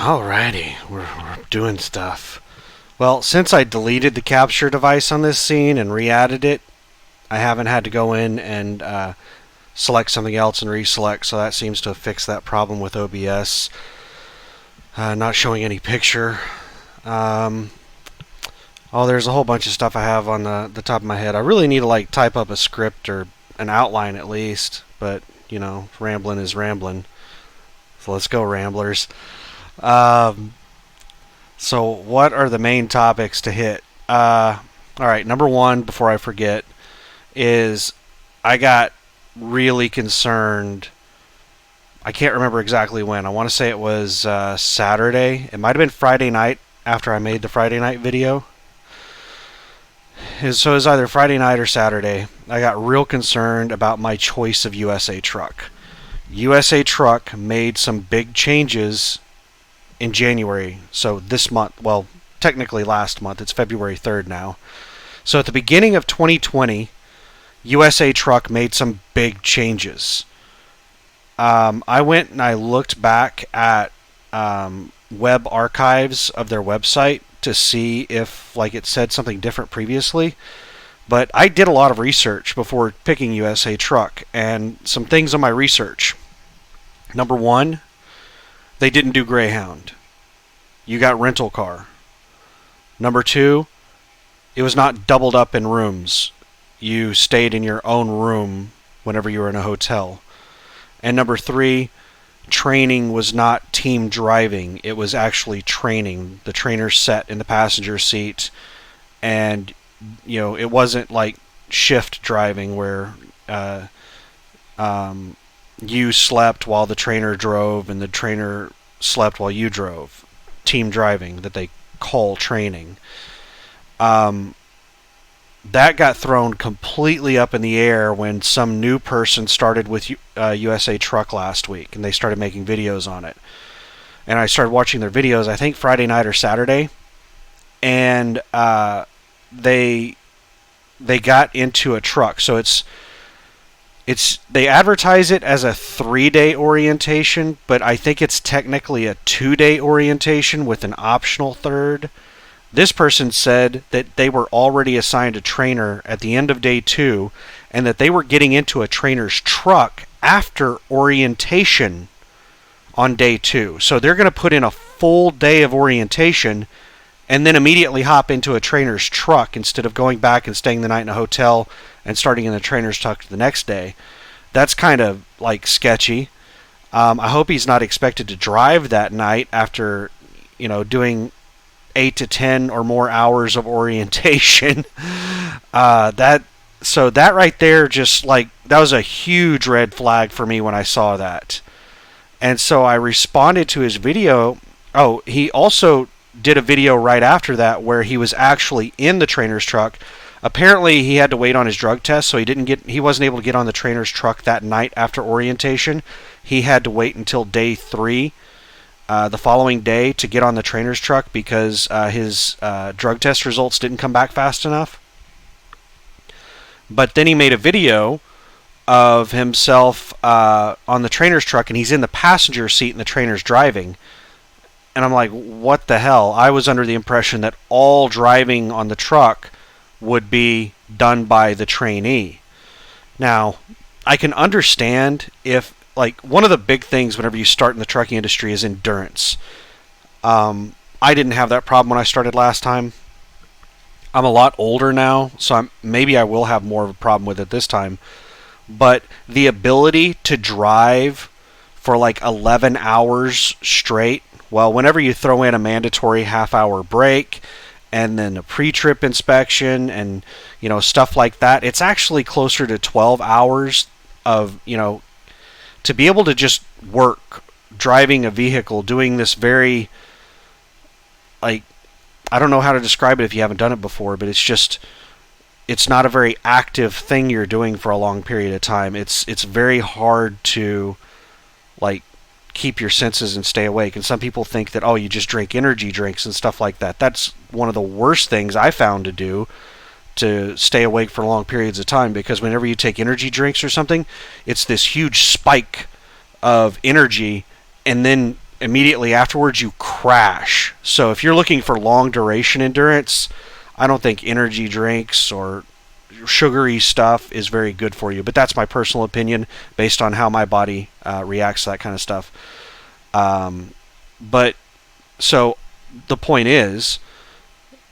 Alrighty, we're doing stuff. Well, since I deleted the capture device on this scene and re-added it, I haven't had to go in and select something else and reselect, so that seems to have fixed that problem with OBS. Not showing any picture. Oh, there's a whole bunch of stuff I have on the top of my head. I really need to type up a script or an outline at least, but rambling is rambling. So let's go, ramblers. So what are the main topics to hit? Alright, number one, before I forget, is I got really concerned. I can't remember exactly when. I want to say it was Saturday. It might have been Friday night after I made the Friday night video. So it was either Friday night or Saturday. I got real concerned about my choice of USA truck. USA Truck made some big changes in January, so this month, well, technically last month, it's February 3rd now. So at the beginning of 2020, USA Truck made some big changes. I went and I looked back at web archives of their website to see if it said something different previously. But I did a lot of research before picking USA Truck, and some things on my research. Number one, they didn't do Greyhound. You got rental car. Number two, it was not doubled up in rooms. You stayed in your own room whenever you were in a hotel. And number three, training was not team driving. It was actually training. The trainer sat in the passenger seat, and it wasn't like shift driving where you slept while the trainer drove and the trainer slept while you drove. Team driving, that they call training. That got thrown completely up in the air when some new person started with USA Truck last week, and they started making videos on it. And I started watching their videos, I think Friday night or Saturday, and they got into a truck. So they advertise it as a 3-day orientation, but I think it's technically a 2-day orientation with an optional third. This person said that they were already assigned a trainer at the end of day 2, and that they were getting into a trainer's truck after orientation on day 2. So they're going to put in a full day of orientation and then immediately hop into a trainer's truck instead of going back and staying the night in a hotel and starting in the trainer's truck the next day. That's kind of sketchy. I hope he's not expected to drive that night after doing 8 to 10 or more hours of orientation. That right there, just that was a huge red flag for me when I saw that. And so I responded to his video. Oh, he also did a video right after that where he was actually in the trainer's truck. Apparently he had to wait on his drug test, so he wasn't able to get on the trainer's truck that night after orientation. He had to wait until day 3 the following day to get on the trainer's truck because his drug test results didn't come back fast enough. But then he made a video of himself on the trainer's truck, and he's in the passenger seat and the trainer's driving. And I'm like, what the hell? I was under the impression that all driving on the truck would be done by the trainee. Now, I can understand if one of the big things whenever you start in the trucking industry is endurance. I didn't have that problem when I started last time. I'm a lot older now, so maybe I will have more of a problem with it this time. But the ability to drive for 11 hours straight, well, whenever you throw in a mandatory half-hour break and then a pre-trip inspection and stuff like that, it's actually closer to 12 hours of to be able to just work driving a vehicle, doing this very, I don't know how to describe it if you haven't done it before, but it's not a very active thing you're doing for a long period of time. It's very hard to keep your senses and stay awake. And some people think that, you just drink energy drinks and stuff like that. That's one of the worst things I found to do to stay awake for long periods of time, because whenever you take energy drinks or something, it's this huge spike of energy, and then immediately afterwards you crash. So if you're looking for long duration endurance, I don't think energy drinks or sugary stuff is very good for you. But that's my personal opinion based on how my body reacts to that kind of stuff. But so the point is,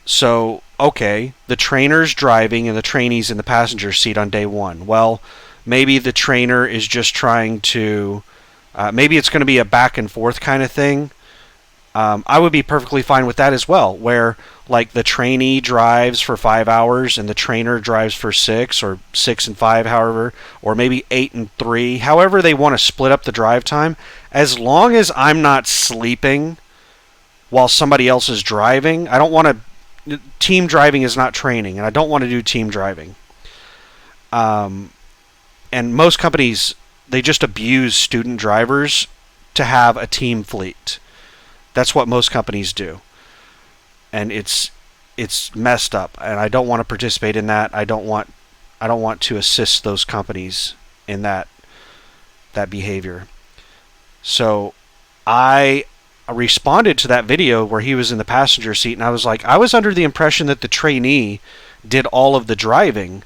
so okay, the trainer's driving and the trainee's in the passenger seat on day one. Well, maybe the trainer is just trying to, maybe it's going to be a back and forth kind of thing. I would be perfectly fine with that as well, where like the trainee drives for 5 hours and the trainer drives for 6, or 6 and 5, however, or maybe 8 and 3, however they want to split up the drive time. As long as I'm not sleeping while somebody else is driving, I don't want to. Team driving is not training, and I don't want to do team driving. And most companies, they just abuse student drivers to have a team fleet. That's what most companies do, and it's messed up. And I don't want to participate in that. I don't want to assist those companies in that behavior. So I responded to that video where he was in the passenger seat, and I was like, I was under the impression that the trainee did all of the driving.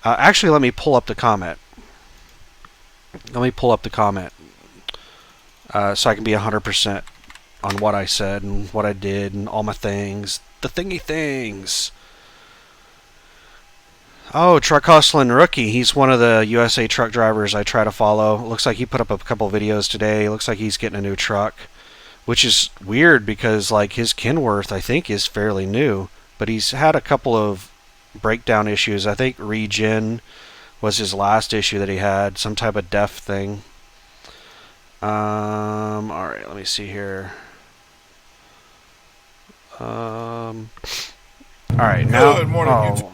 Actually, let me pull up the comment. So I can be 100% on what I said and what I did and all my things. The thingy things. Oh, Truck Hustlin' Rookie. He's one of the USA truck drivers I try to follow. Looks like he put up a couple videos today. Looks like he's getting a new truck, which is weird because like his Kenworth, I think, is fairly new, but he's had a couple of breakdown issues. I think regen was his last issue that he had, some type of DEF thing. All right, let me see here. All right, now. Good morning, oh,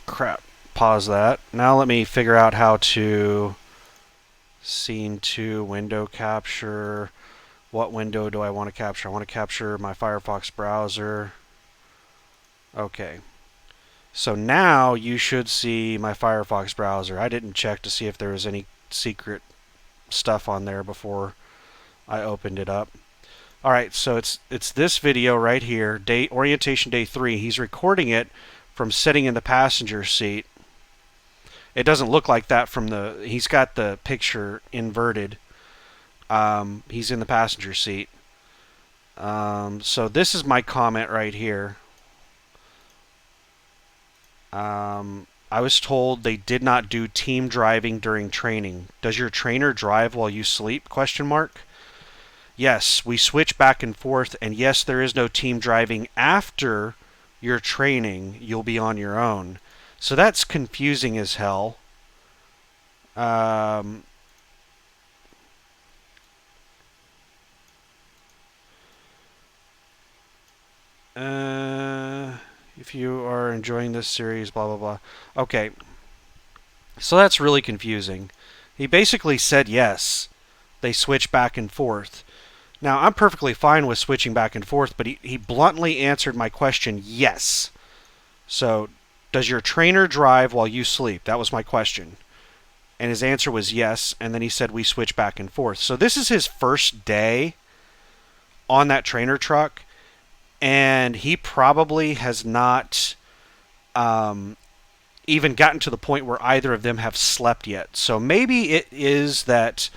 crap! Pause that. Now let me figure out how to scene 2 window capture. What window do I want to capture? I want to capture my Firefox browser. Okay. So now you should see my Firefox browser. I didn't check to see if there was any secret stuff on there before I opened it up. Alright, so it's this video right here, orientation day 3. He's recording it from sitting in the passenger seat. It doesn't look like that from he's got the picture inverted. He's in the passenger seat. So this is my comment right here. I was told they did not do team driving during training. Does your trainer drive while you sleep? Question mark. Yes, we switch back and forth, and yes, there is no team driving after your training. You'll be on your own. So that's confusing as hell. If you are enjoying this series, blah, blah, blah. Okay. So that's really confusing. He basically said yes. They switch back and forth. Now, I'm perfectly fine with switching back and forth, but he bluntly answered my question, yes. So, does your trainer drive while you sleep? That was my question. And his answer was yes, and then he said we switch back and forth. So this is his first day on that trainer truck, and he probably has not even gotten to the point where either of them have slept yet. So maybe it is that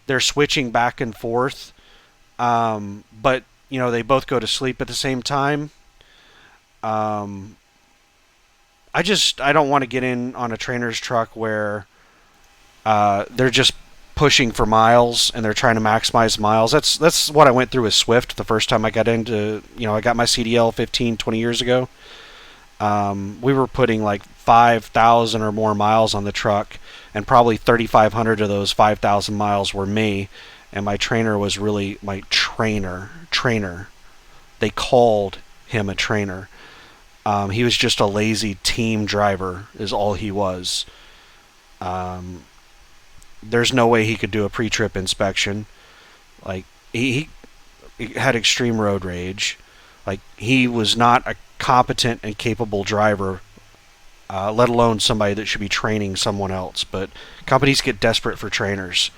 they're switching back and forth, but you know, they both go to sleep at the same time. I don't want to get in on a trainer's truck where they're just pushing for miles and they're trying to maximize miles. That's what I went through with Swift the first time I got into, I got my CDL 15, 20 years ago. We were putting like 5,000 or more miles on the truck, and probably 3,500 of those 5,000 miles were me, and my trainer was really my trainer. They called him a trainer. He was just a lazy team driver is all he was. There's no way he could do a pre-trip inspection. Like, he had extreme road rage. Like, he was not a competent and capable driver, let alone somebody that should be training someone else. But companies get desperate for trainers.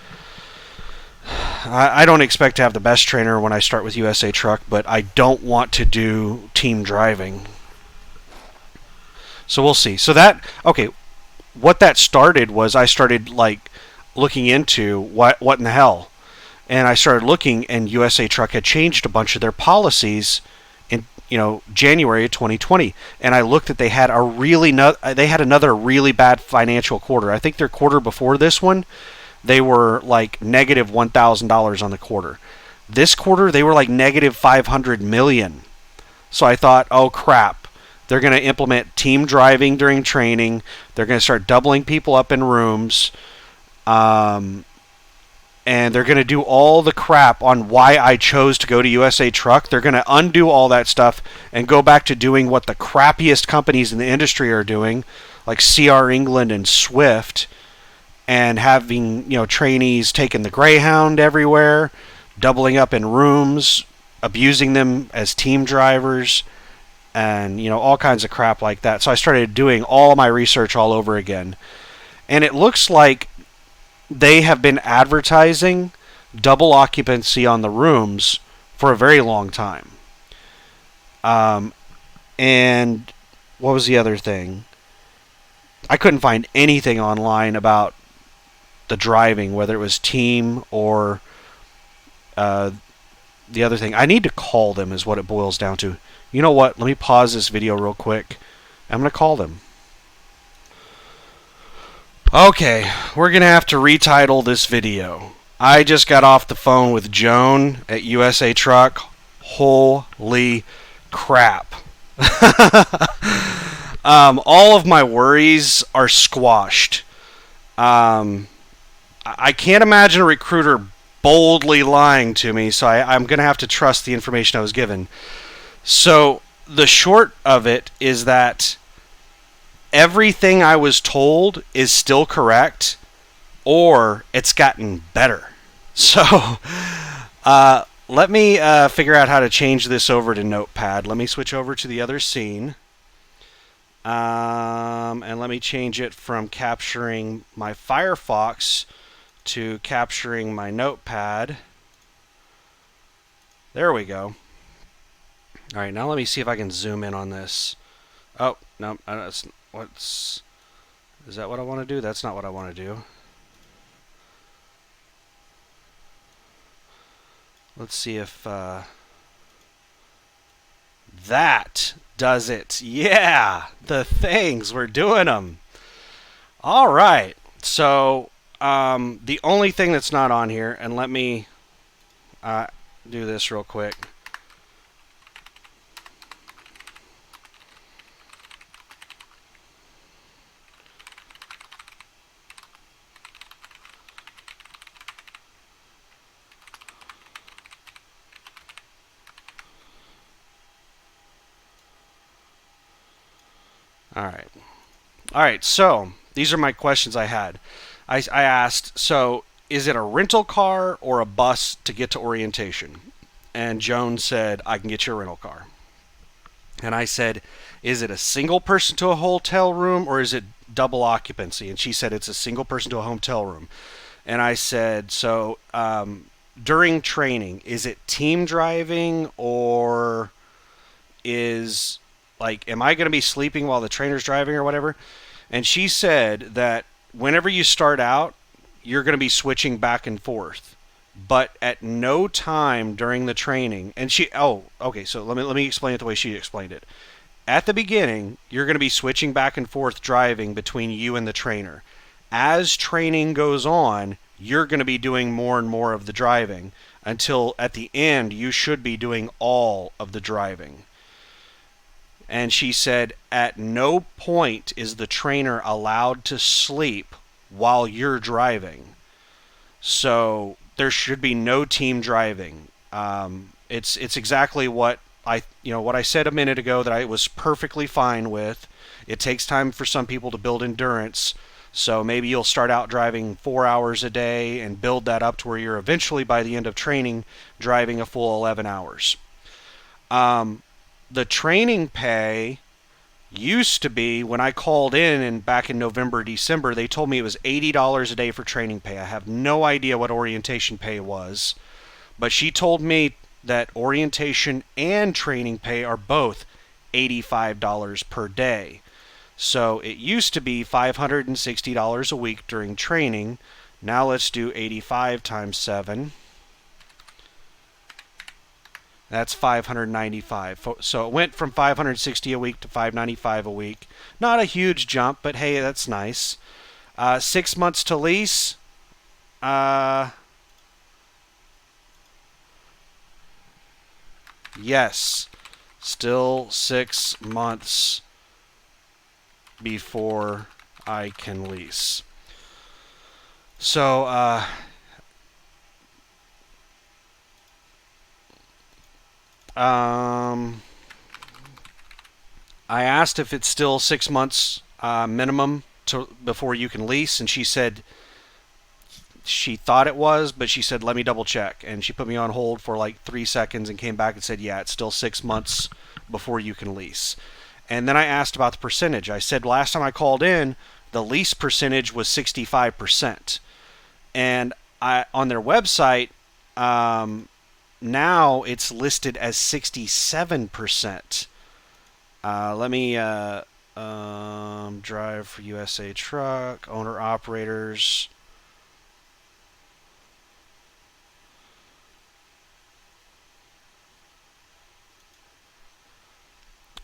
I don't expect to have the best trainer when I start with USA Truck, but I don't want to do team driving. So we'll see. So that okay, what that started was I started like looking into what in the hell, and I started looking, and USA Truck had changed a bunch of their policies in January of 2020, and I looked at they had another really bad financial quarter. I think their quarter before this one, they were like negative $1,000 on the quarter. This quarter they were like negative 500 million. So I thought, oh crap, they're going to implement team driving during training. They're going to start doubling people up in rooms. Um, and they're going to do all the crap on why I chose to go to USA Truck. They're going to undo all that stuff and go back to doing what the crappiest companies in the industry are doing, like CR England and Swift, and having trainees taking the Greyhound everywhere, doubling up in rooms, abusing them as team drivers, and all kinds of crap like that. So I started doing all my research all over again, and it looks like they have been advertising double occupancy on the rooms for a very long time. Um, and what was the other thing? I couldn't find anything online about the driving, whether it was team or uh, the other thing. I need to call them, is what it boils down to. You know what? Let me pause this video real quick. I'm going to call them. Okay, we're going to have to retitle this video. I just got off the phone with Joan at USA Truck. Holy crap. All of my worries are squashed. I can't imagine a recruiter boldly lying to me, so I'm going to have to trust the information I was given. So the short of it is that everything I was told is still correct, or it's gotten better. So let me figure out how to change this over to Notepad. Let me switch over to the other scene. And let me change it from capturing my Firefox to capturing my Notepad. There we go. All right, now let me see if I can zoom in on this. Oh, no, is that what I want to do? That's not what I want to do. Let's see if that does it. Yeah, the things, we're doing them. All right, so the only thing that's not on here, and let me do this real quick. All right, so these are my questions I had. I asked, so is it a rental car or a bus to get to orientation? And Joan said, I can get you a rental car. And I said, is it a single person to a hotel room or is it double occupancy? And she said, it's a single person to a hotel room. And I said, so during training, is it team driving or is am I going to be sleeping while the trainer's driving or whatever? And she said that whenever you start out, you're going to be switching back and forth, but at no time during the training. And so let me explain it the way she explained it. At the beginning, you're going to be switching back and forth driving between you and the trainer. As training goes on, you're going to be doing more and more of the driving until at the end you should be doing all of the driving. And she said, at no point is the trainer allowed to sleep while you're driving. So there should be no team driving. It's exactly what I said a minute ago that I was perfectly fine with. It takes time for some people to build endurance. So maybe you'll start out driving 4 hours a day and build that up to where you're eventually, by the end of training, driving a full 11 hours. The training pay Used to be, when I called in and back in November, December, they told me it was $80 a day for training pay. I have no idea what orientation pay was, but she told me that orientation and training pay are both $85 per day. So it used to be $560 a week during training. Now let's do 85 times 7. That's 595. So it went from 560 a week to 595 a week. Not a huge jump, but hey, that's nice. 6 months to lease. Yes, still 6 months before I can lease. So, I asked if it's still 6 months minimum before you can lease, and she said she thought it was, but she said, let me double check. And she put me on hold for like 3 seconds and came back and said, yeah, it's still 6 months before you can lease. And then I asked about the percentage. I said last time I called in, the lease percentage was 65%. And on their website, now it's listed as 67%. Let me drive for USA Truck, owner operators.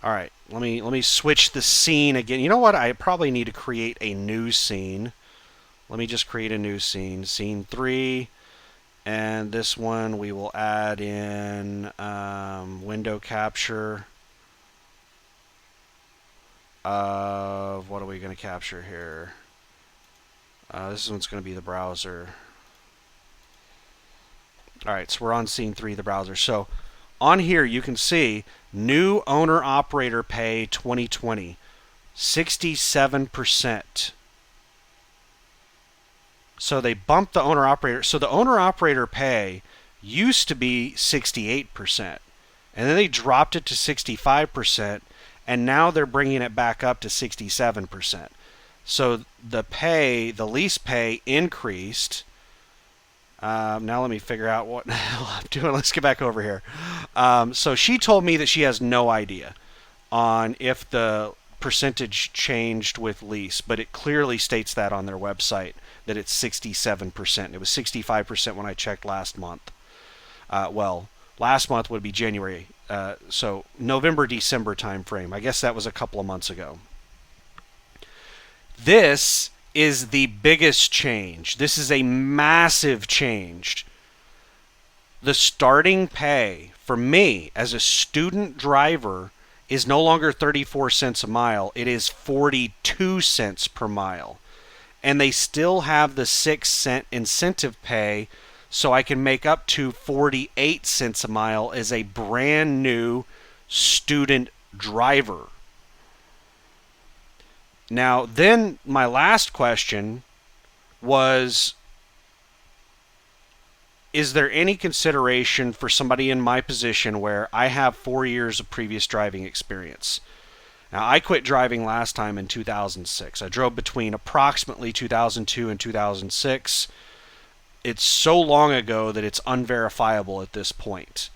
All right, let me switch the scene again. You know what? I probably need to create a new scene. Let me just create a new scene. Scene 3. And this one we will add in window capture of, what are we going to capture here? This one's going to be the browser. All right, so we're on scene 3, the browser. So on here you can see new owner operator pay 2020, 67%. So they bumped the owner operator. So the owner operator pay used to be 68%. And then they dropped it to 65%. And now they're bringing it back up to 67%. So the lease pay increased. Now let me figure out what the hell I'm doing. Let's get back over here. So she told me that she has no idea on if the percentage changed with lease, but it clearly states that on their website that it's 67%. It was 65% when I checked last month. Last month would be January. So November, December time frame. I guess that was a couple of months ago. This is the biggest change. This is a massive change. The starting pay for me as a student driver is no longer 34 cents a mile. It is 42 cents per mile. And they still have the 6-cent incentive pay, so I can make up to 48 cents a mile as a brand new student driver. Now, then my last question was, is there any consideration for somebody in my position where I have 4 years of previous driving experience? Now, I quit driving last time in 2006. I drove between approximately 2002 and 2006. It's so long ago that it's unverifiable at this point.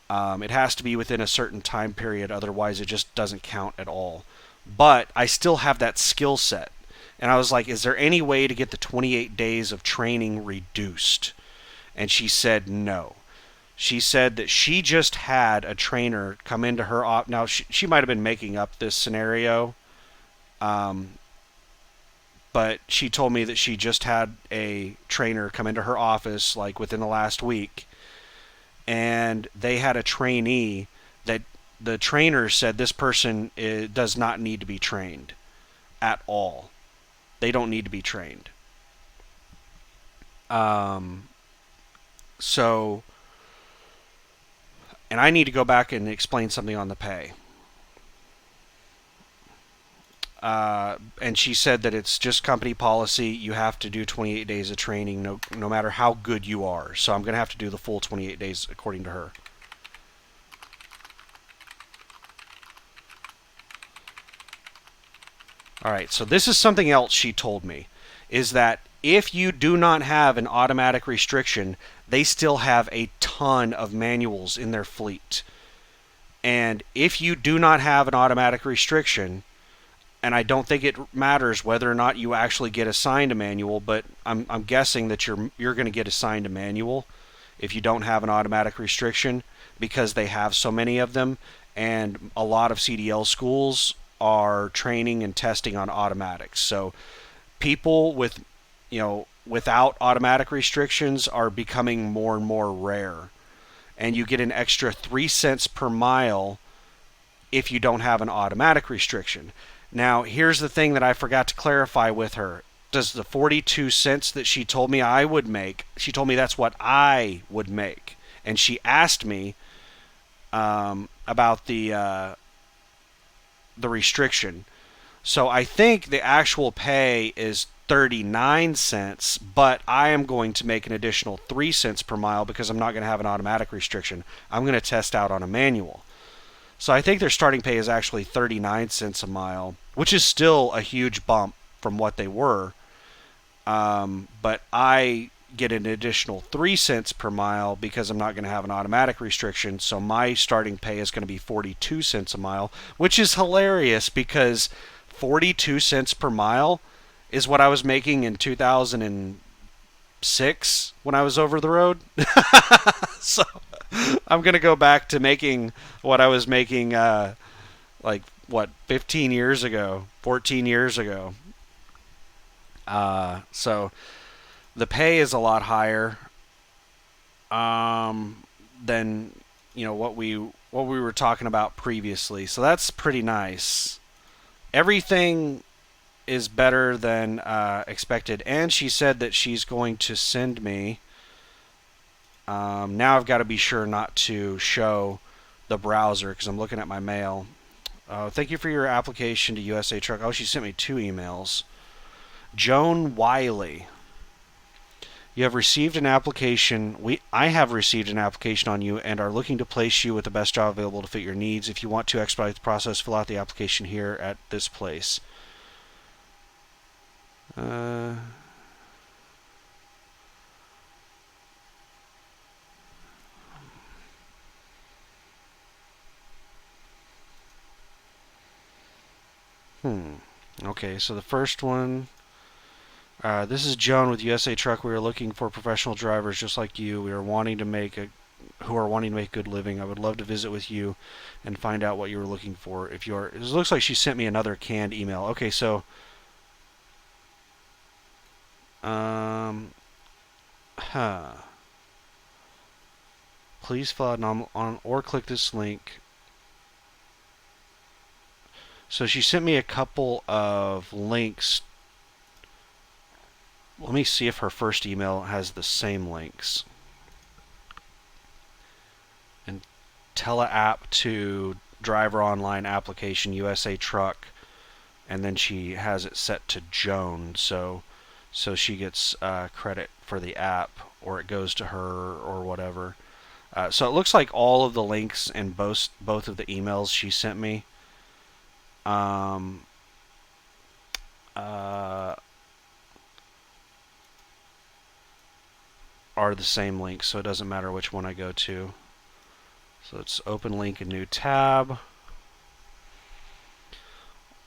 It has to be within a certain time period, otherwise it just doesn't count at all. But I still have that skill set. And I was like, is there any way to get the 28 days of training reduced? And she said no. She said that she just had a trainer come into her office. Now, she might have been making up this scenario, but she told me that she just had a trainer come into her office like within the last week, and they had a trainee that the trainer said this person does not need to be trained at all. They don't need to be trained. So... And I need to go back and explain something on the pay. And she said that it's just company policy. You have to do 28 days of training no matter how good you are. So I'm going to have to do the full 28 days according to her. All right, so this is something else she told me, is that if you do not have an automatic restriction, they still have a ton of manuals in their fleet. And if you do not have an automatic restriction, and I don't think it matters whether or not you actually get assigned a manual, but I'm guessing that you're going to get assigned a manual if you don't have an automatic restriction because they have so many of them, and a lot of CDL schools are training and testing on automatics. So people with without automatic restrictions are becoming more and more rare, and you get an extra 3 cents per mile if you don't have an automatic restriction. Now, here's the thing that I forgot to clarify with her. Does the 42 cents that she told me I would make, she told me that's what I would make. And she asked me about the restriction. So I think the actual pay is 39 cents, but I am going to make an additional 3 cents per mile because I'm not going to have an automatic restriction. I'm going to test out on a manual. So I think their starting pay is actually 39 cents a mile, which is still a huge bump from what they were. But I get an additional 3 cents per mile because I'm not going to have an automatic restriction. So my starting pay is going to be 42 cents a mile, which is hilarious because 42 cents per mile is what I was making in 2006 when I was over the road. So I'm going to go back to making what I was making, like, what, 15 years ago, 14 years ago. So the pay is a lot higher than what we were talking about previously. So that's pretty nice. Everything is better than expected, and she said that she's going to send me. Now I've got to be sure not to show the browser because I'm looking at my mail. Thank you for your application to USA Truck. Oh, she sent me 2 emails. Joan Wiley. You have received an application. I have received an application on you and are looking to place you with the best job available to fit your needs. If you want to expedite the process, fill out the application here at this place. Okay, so the first one. This is Joan with USA Truck. We are looking for professional drivers just like you. We are wanting to make who are wanting to make a good living. I would love to visit with you and find out what you were looking for. If you are, it looks like she sent me another canned email. Okay, so please fill out on or click this link. So she sent me a couple of links. Let me see if her first email has the same links. And teleapp to driver online application USA Truck, and then she has it set to Joan, so she gets credit for the app, or it goes to her, or whatever. So it looks like all of the links in both of the emails she sent me are the same links, so it doesn't matter which one I go to. So let's open link, a new tab.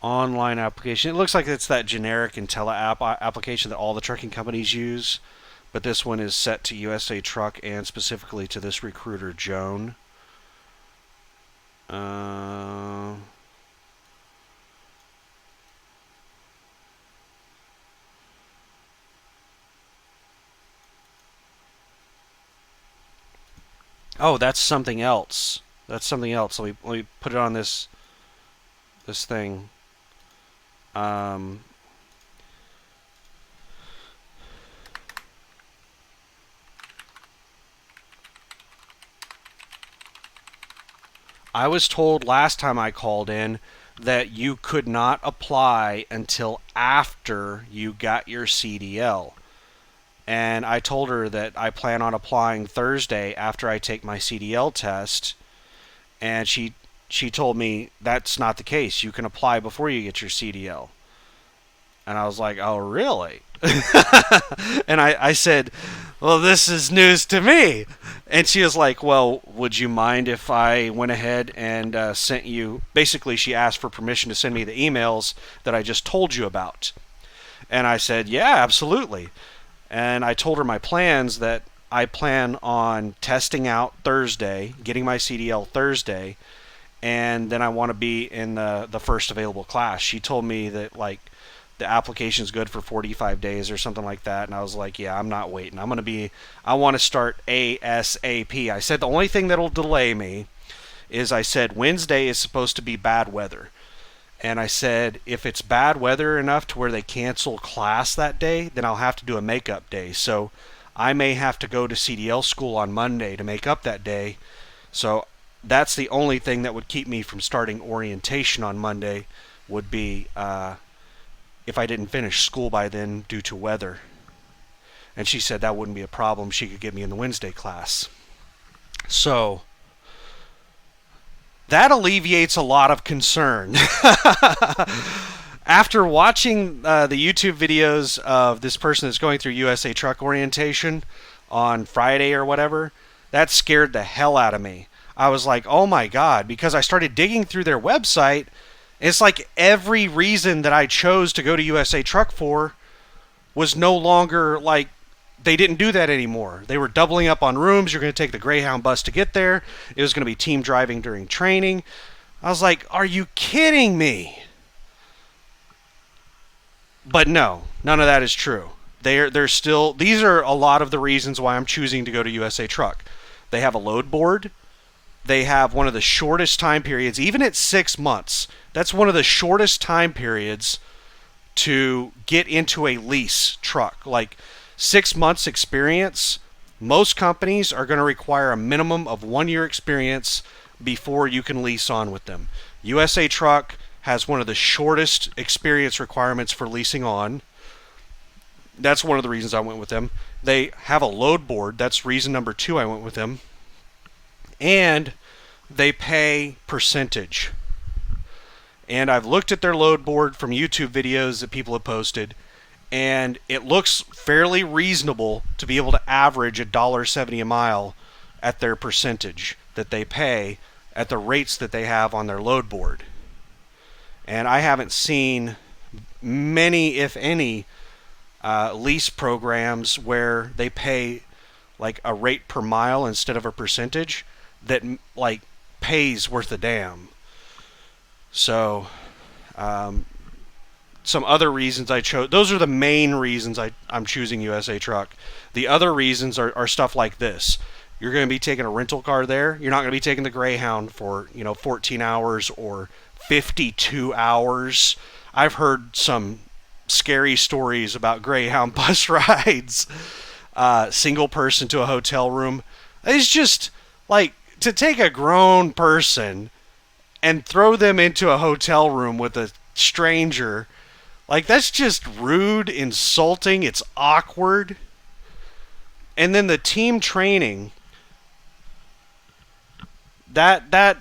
Online application. It looks like it's that generic IntelliApp application that all the trucking companies use, but this one is set to USA Truck and specifically to this recruiter, Joan. Oh, that's something else. That's something else. Let me put it on this thing. I was told last time I called in that you could not apply until after you got your CDL. And I told her that I plan on applying Thursday after I take my CDL test, and she told me that's not the case. You can apply before you get your CDL. And I was like, oh, really? And I said, well, this is news to me. And she was like, well, would you mind if I went ahead and sent you? Basically, she asked for permission to send me the emails that I just told you about. And I said, yeah, absolutely. And I told her my plans, that I plan on testing out Thursday, getting my CDL Thursday, and then I want to be in the first available class. She told me that, like, the application is good for 45 days or something like that. And I was like, yeah, I'm not waiting. I want to start ASAP. I said the only thing that'll delay me is, I said Wednesday is supposed to be bad weather. And I said, if it's bad weather enough to where they cancel class that day, then I'll have to do a makeup day. So I may have to go to CDL school on Monday to make up that day. So that's the only thing that would keep me from starting orientation on Monday, would be if I didn't finish school by then due to weather. And she said that wouldn't be a problem. She could get me in the Wednesday class. So that alleviates a lot of concern. After watching the YouTube videos of this person that's going through USA Truck orientation on Friday or whatever, that scared the hell out of me. I was like, oh my God, because I started digging through their website. It's like every reason that I chose to go to USA Truck for was no longer, like, they didn't do that anymore. They were doubling up on rooms. You're going to take the Greyhound bus to get there. It was going to be team driving during training. I was like, are you kidding me? But no, none of that is true. They're still, these are a lot of the reasons why I'm choosing to go to USA Truck. They have a load board. They have one of the shortest time periods, even at 6 months. That's one of the shortest time periods to get into a lease truck. Like 6 months experience, most companies are going to require a minimum of 1 year experience before you can lease on with them. USA Truck has one of the shortest experience requirements for leasing on. That's one of the reasons I went with them. They have a load board. That's reason number 2 I went with them. And they pay percentage. And I've looked at their load board from YouTube videos that people have posted, and it looks fairly reasonable to be able to average $1.70 a mile at their percentage that they pay at the rates that they have on their load board. And I haven't seen many, if any, lease programs where they pay like a rate per mile instead of a percentage that, like, pays worth a damn. So some other reasons I chose, those are the main reasons I'm choosing USA Truck. The other reasons are stuff like this. You're going to be taking a rental car there. You're not going to be taking the Greyhound for 14 hours or 52 hours. I've heard some scary stories about Greyhound bus rides. Single person to a hotel room. It's just like, to take a grown person and throw them into a hotel room with a stranger, like, that's just rude, insulting, it's awkward. And then the team training, that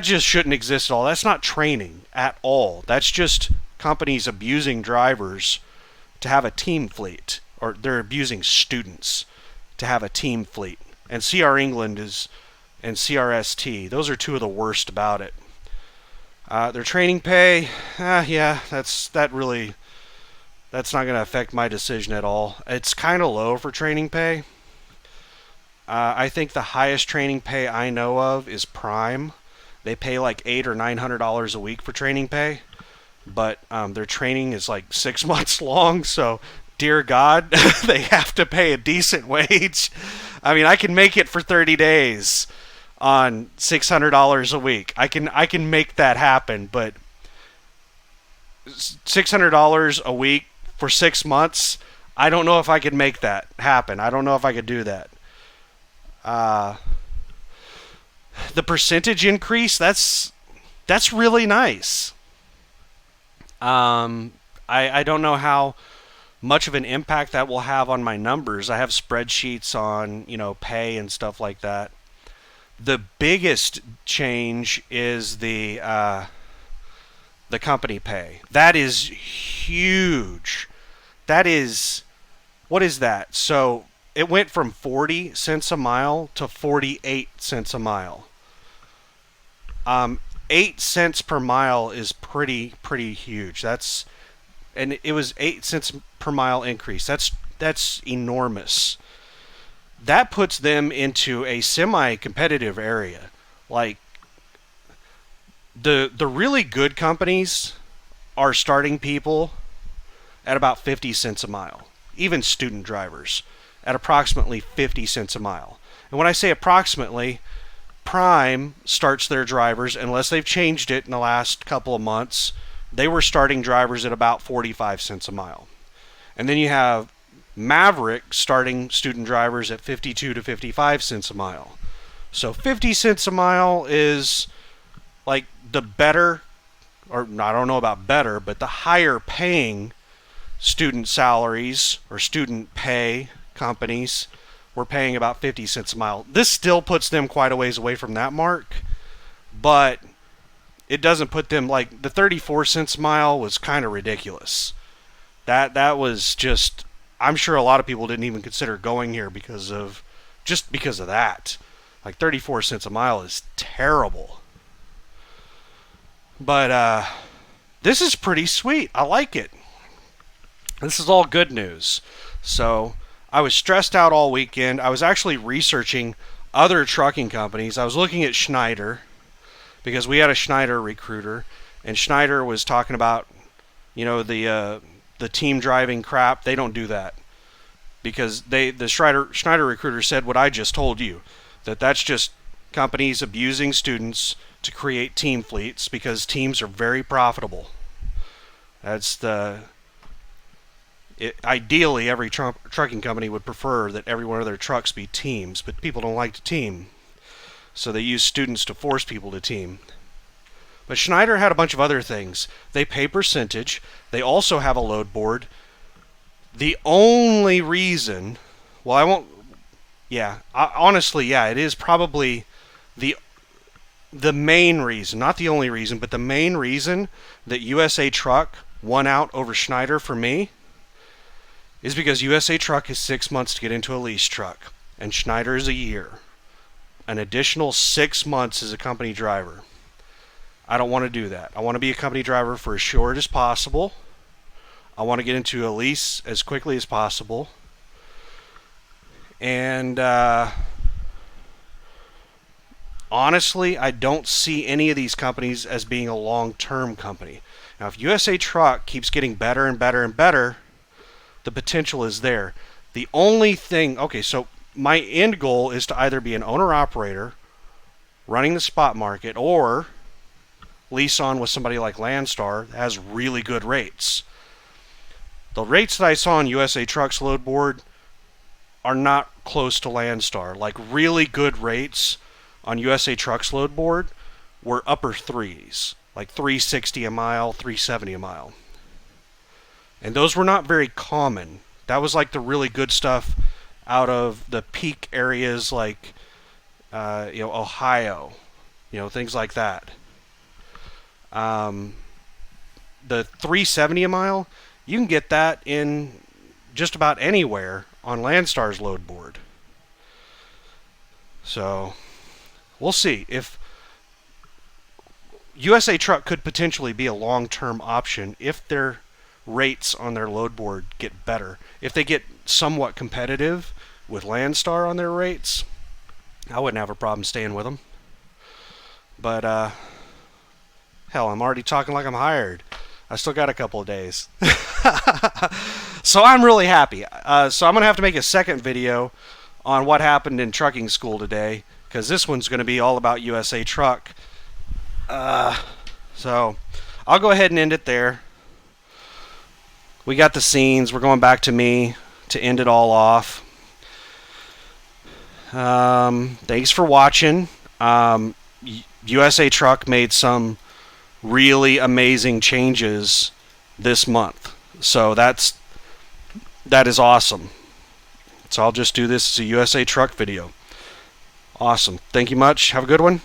just shouldn't exist at all. That's not training at all. That's just companies abusing drivers to have a team fleet, or they're abusing students to have a team fleet. And CR England and CRST, those are 2 of the worst about it. Their training pay, yeah, that's not going to affect my decision at all. It's kind of low for training pay. I think the highest training pay I know of is Prime. They pay like $800 or $900 a week for training pay, but their training is like 6 months long. So, dear God, they have to pay a decent wage. I mean, I can make it for 30 days on $600 a week. I can make that happen, but $600 a week for 6 months, I don't know if I could make that happen. I don't know if I could do that. The percentage increase, that's really nice. I don't know how much of an impact that will have on my numbers. I have spreadsheets on, pay and stuff like that. The biggest change is the the company pay. That is huge. That is, what is that? So it went from 40 cents a mile to 48 cents a mile. 8 cents per mile is pretty huge. And it was 8 cents per mile increase. That's enormous. That puts them into a semi-competitive area. Like the really good companies are starting people at about 50 cents a mile. Even student drivers at approximately 50 cents a mile. And when I say approximately, Prime starts their drivers, unless they've changed it in the last couple of months, they were starting drivers at about 45 cents a mile. And then you have Maverick starting student drivers at 52 to 55 cents a mile. So 50 cents a mile is like the better, or I don't know about better, but the higher paying student salaries or student pay companies were paying about 50 cents a mile. This still puts them quite a ways away from that mark, but it doesn't put them, like, the 34 cents a mile was kind of ridiculous. That was just, I'm sure a lot of people didn't even consider going here because of that. Like 34 cents a mile is terrible. But this is pretty sweet. I like it. This is all good news. So I was stressed out all weekend. I was actually researching other trucking companies. I was looking at Schneider because we had a Schneider recruiter, and Schneider was talking about, the team driving crap. They don't do that because the Schneider recruiter said what I just told you, that's just companies abusing students to create team fleets because teams are very profitable. Ideally, every trucking company would prefer that every one of their trucks be teams, but people don't like to team. So they use students to force people to team. But Schneider had a bunch of other things. They pay percentage. They also have a load board. The only reason, well, I won't, honestly, it is probably the main reason, not the only reason, but the main reason that USA Truck won out over Schneider for me is because USA Truck is 6 months to get into a lease truck, and Schneider is a year. An additional 6 months as a company driver. I don't want to do that. I want to be a company driver for as short as possible. I want to get into a lease as quickly as possible. And honestly, I don't see any of these companies as being a long-term company. Now, if USA Truck keeps getting better and better and better, the potential is there. The only thing, so my end goal is to either be an owner-operator running the spot market or lease on with somebody like Landstar that has really good rates. The rates that I saw on USA Truck's load board are not close to Landstar. Like, really good rates on USA Truck's load board were upper threes, like 360 a mile, 370 a mile. And those were not very common. That was like the really good stuff out of the peak areas like Ohio, things like that. The 370 a mile, you can get that in just about anywhere on Landstar's load board. So we'll see. If USA Truck could potentially be a long-term option if their rates on their load board get better. If they get somewhat competitive with Landstar on their rates, I wouldn't have a problem staying with them. But hell, I'm already talking like I'm hired. I still got a couple of days. So I'm really happy. So I'm going to have to make a second video on what happened in trucking school today, because this one's going to be all about USA Truck. So I'll go ahead and end it there. We got the scenes. We're going back to me to end it all off. Thanks for watching. USA Truck made some really amazing changes this month. So that is awesome. So I'll just do this as a USA Truck video. Awesome. Thank you much. Have a good one.